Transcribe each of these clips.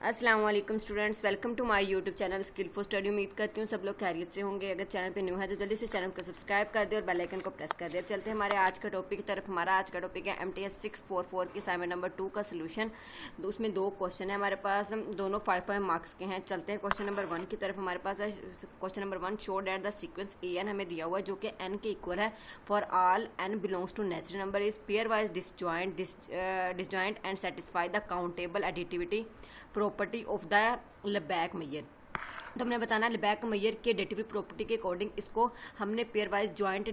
अस्सलाम वालेकुम students, welcome to my YouTube channel skill for study. उम्मीद करती हूँ सब लोग खैरियत से होंगे। अगर चैनल पे न्यू है तो जल्दी से चैनल को सब्सक्राइब कर दे और बेल आइकन को प्रेस कर दे। अब चलते हैं हमारे आज का टॉपिक की तरफ। हमारा आज का टॉपिक है MTS 644 की असाइनमेंट नंबर 2 का सोल्यूशन। उसमें 2 क्वेश्चन है हमारे पास, दोनों 5-5 मार्क्स के हैं। चलते हैं क्वेश्चन नंबर 1 की तरफ। हमारे पास है question number 1, show that the sequence AN हमें दिया हुआ है जो कि n के इक्वल है for all n belongs to natural number is pairwise disjoint and satisfy the countable additivity property of the Lebesgue measure. तो हमने बताना लेबैक मेयर के एडिटिविटी प्रॉपर्टी के अकॉर्डिंग इसको हमने पेयर वाइज जॉइंट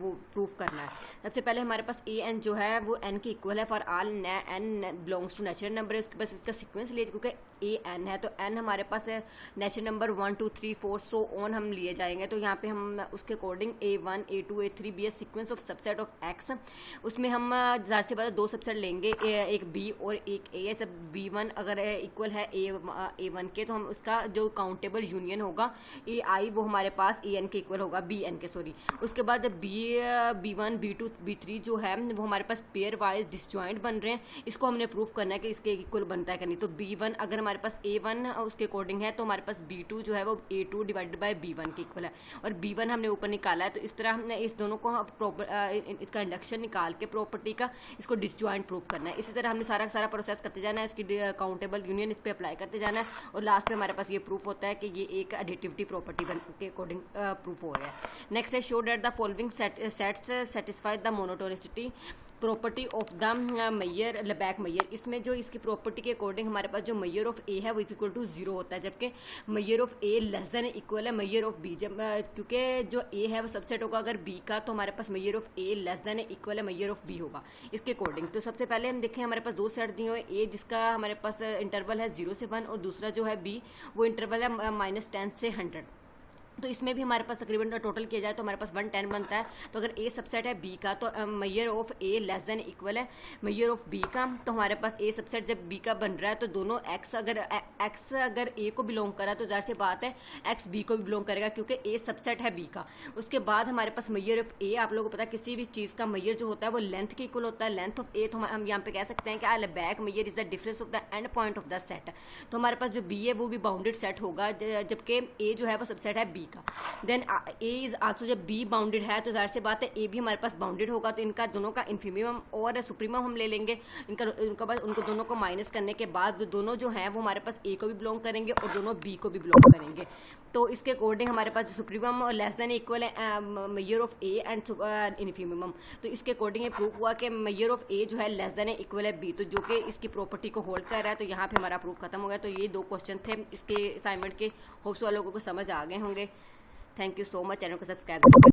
वो प्रूफ करना है। सबसे पहले हमारे पास AN जो है वो n के इक्वल है for all n belongs to natural number है। उसके पास इसका सीक्वेंस लिए क्योंकि AN है तो n हमारे पास नेचुरल नंबर 1 2 3 4 सो ऑन हम लिए जाएंगे। तो यहाँ पे हम उसके according A1 A2 A3 B sequence of subset of X, उसमें हम ज़ाहिर सी बात है 2 सबसेट लेंगे, एक B और एक A है। सब B1 अगर इक्वल है A1 के तो हम उसका जो काउंटेबल यूनियन होगा AI वो हमारे पास AN के इक्वल होगा, BN के सॉरी। उसके बाद B1 B2 B3 जो है वो हमारे पास पेयर वाइज डिसजॉइंट बन रहे हैं। इसको हमने प्रूफ करना है कि इसके इक्वल बनता है कि नहीं। तो B1 अगर हमारे पास A1 उसके अकॉर्डिंग है तो हमारे पास B2 जो है वो A2 डिवाइडेड बाय B1 के इक्वल है, और B1 हमने ऊपर निकाला है। तो इस तरह हमने इस दोनों को इसका इंडक्शन निकाल के प्रॉपर्टी का इसको डिसजॉइंट प्रूफ करना है। इसी तरह हमने सारा प्रोसेस करते जाना है, इसकी काउंटेबल यूनियन इस पर अप्लाई करते जाना है, और लास्ट में हमारे पास ये प्रूफ होता है कि ये एक एडिटिविटी प्रॉपर्टी के अकॉर्डिंग प्रूफ हो रहा है। नेक्स्ट है show that the following sets satisfy the monotonicity property of the measure Lebesgue measure. इसमें जो इसकी प्रॉपर्टी के अकॉर्डिंग हमारे पास जो मेयर ऑफ A है वो इक्वल टू 0 होता है, जबकि mayor of A less than equal है मेयर ऑफ B। जब क्योंकि जो A है वो सबसेट होगा अगर B का, तो हमारे पास measure of A less than equal है मेयर ऑफ B होगा इसके अकॉर्डिंग। तो सबसे पहले हम देखें, हमारे पास 2 सेट दिए हुए, A जिसका हमारे पास इंटरवल है 0 से 1 और दूसरा जो है B वो इंटरवल है -10 से 100। तो इसमें भी हमारे पास तकरीबन टोटल किया जाए तो हमारे पास 110 बनता है। तो अगर A सबसेट है B का तो mayor of A less than equal है मेयर ऑफ B का। तो हमारे पास A सबसेट जब B का बन रहा है तो दोनों X अगर A को बिलोंग करा तो ज़ाहिर सी बात है X B को भी बिलोंग करेगा क्योंकि A सबसेट है B का। उसके बाद हमारे पास मेयर ऑफ A, आप लोगों को पता है किसी भी चीज़ का मेयर जो होता है वो लेंथ के इक्वल होता है। लेंथ ऑफ A तो हम यहाँ पे कह सकते हैं कि back mayor is the difference of the end point of the set. तो हमारे पास जो B है वो भी बाउंडेड सेट होगा, जबकि A जो है वो सबसेट है B का। देन A इज आल्सो, जब B बाउंडेड है तो जाहिर सी बात है A भी हमारे पास बाउंडेड होगा। तो इनका दोनों का इन्फीमियम और सुप्रीमम हम ले लेंगे। उनको दोनों को माइनस करने के बाद दोनों जो हैं वो हमारे पास A को भी बिलोंग करेंगे और दोनों B को भी बिलोंग करेंगे। तो इसके अकॉर्डिंग हमारे पास जो सुप्रीमम और लेस देन इक्वल है मेयर ऑफ A एंड इन्फीमियम। तो इसके अकॉर्डिंग ये प्रूफ हुआ कि मेयर ऑफ A जो है लेस देन इक्वल है B, तो जो कि इसकी प्रॉपर्टी को होल्ड कर रहा है। तो यहाँ पे हमारा प्रूफ खत्म हो गया। तो ये 2 क्वेश्चन थे इसके असाइनमेंट के, होप्स वालों को समझ आ गए होंगे। Thank you so much. Channel को सब्सक्राइब करें।